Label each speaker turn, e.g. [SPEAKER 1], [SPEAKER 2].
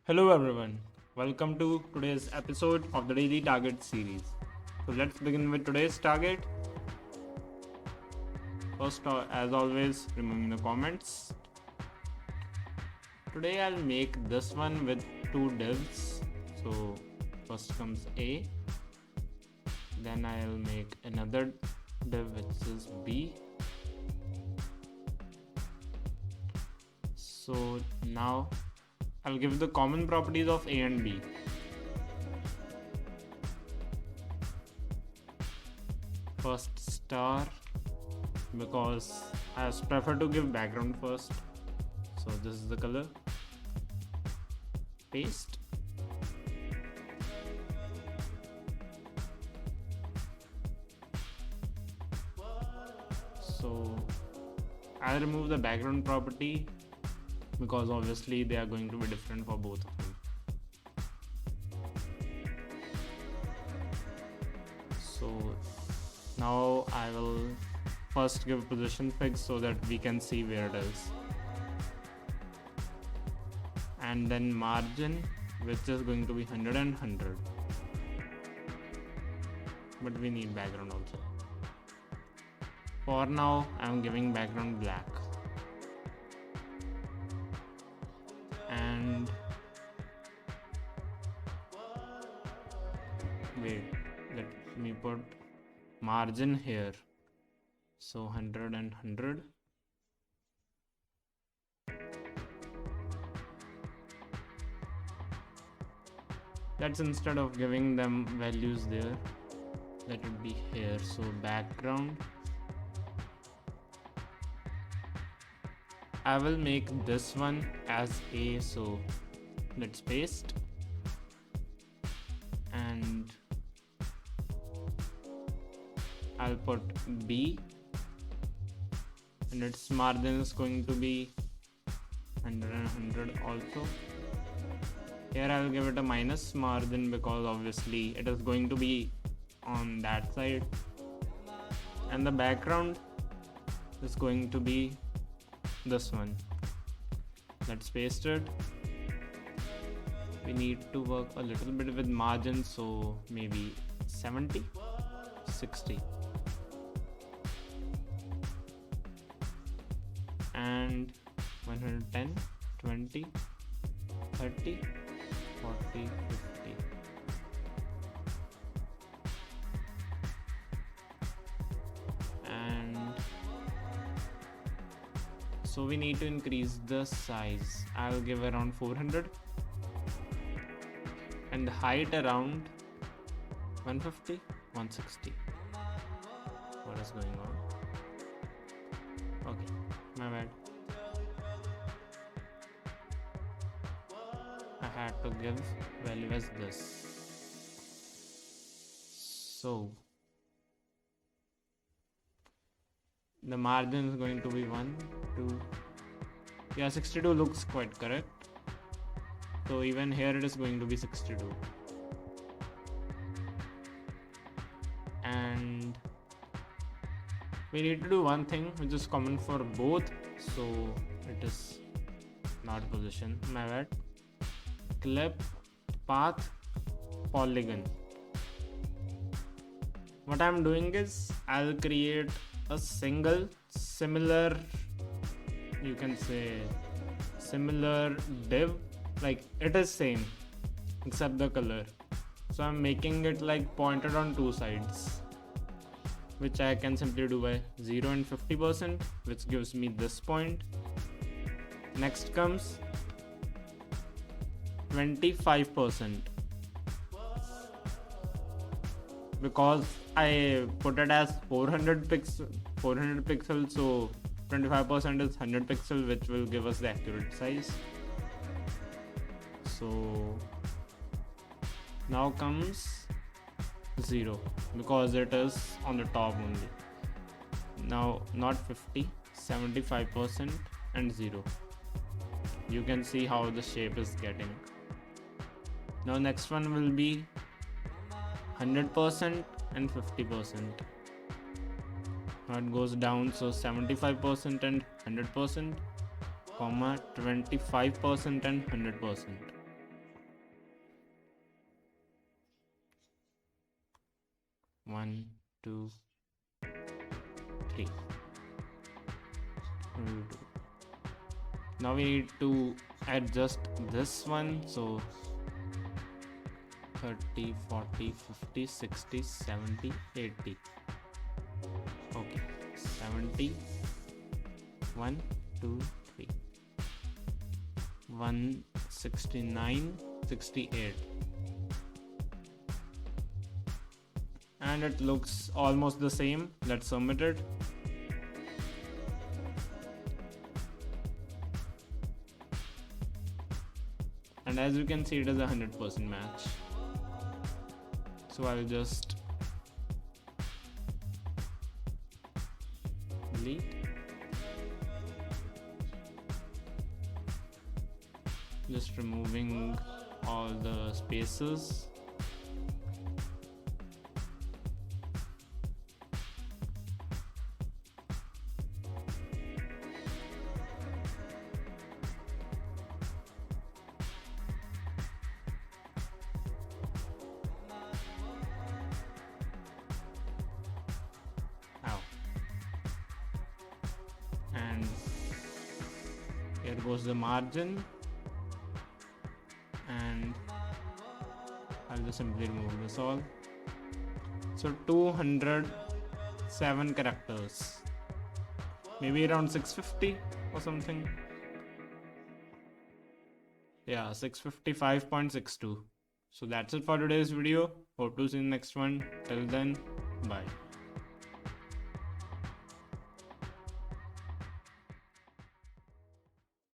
[SPEAKER 1] Hello everyone, welcome to today's episode of the Daily Target series. So let's begin with today's target. First, as always, removing the comments. Today I'll make this one with two divs. So first comes A, then I'll make another div which is B. So now I'll give the common properties of A and B. First star, because I prefer to give background first. So this is the color. Paste. So I'll remove the background property because obviously they are going to be different for both of them. So now I will first give position fix so that we can see where it is, and then margin, which is going to be 100 and 100, but we need background also. For now I am giving background black. And wait, let me put margin here. So 100 and 100. That's instead of giving them values there, let it be here. So background, I will make this one as A, so let's paste, and I'll put B, and its margin is going to be 100 and 100 also. Here I'll give it a minus margin because obviously it is going to be on that side, and the background is going to be this one. Let's paste it. We need to work a little bit with margin, so maybe 70, 60, and 110, 20, 30, 40, 50. So we need to increase the size. I'll give around 400 and the height around 150, 160. What is going on? Okay, my bad. I had to give value as this. So the margin is going to be 1, 2. Yeah, 62 looks quite correct. So even here it is going to be 62. And we need to do one thing which is common for both. So it is not position, my bad. Clip, path, polygon. What I'm doing is I'll create a single similar, you can say similar div, like it is same except the color. So I'm making it like pointed on two sides, which I can simply do by 0 and 50%, which gives me this point. Next comes 25%, because I put it as 400 pixels, so 25% is 100 pixels, which will give us the accurate size. So now comes 0 because it is on the top only. Now not 50, 75% and 0. You can see how the shape is getting. Now next one will be 100% and 50%. Now it goes down, so 75% and 100%, comma 25% and 100%. 1, 2, 3. Now we need to adjust this one. So 30, 40, 50, 60, 70, 80. Okay, 70. 1, 2, 3. 169, 68. And it looks almost the same. Let's submit it. And as you can see, it is a 100% match. So I'll just delete. Just removing all the spaces. And here goes the margin, and I'll just simply remove this all. So 207 characters, maybe around 650 or something. Yeah, 655.62. So that's it for today's video. Hope to see you in the next one. Till then, bye.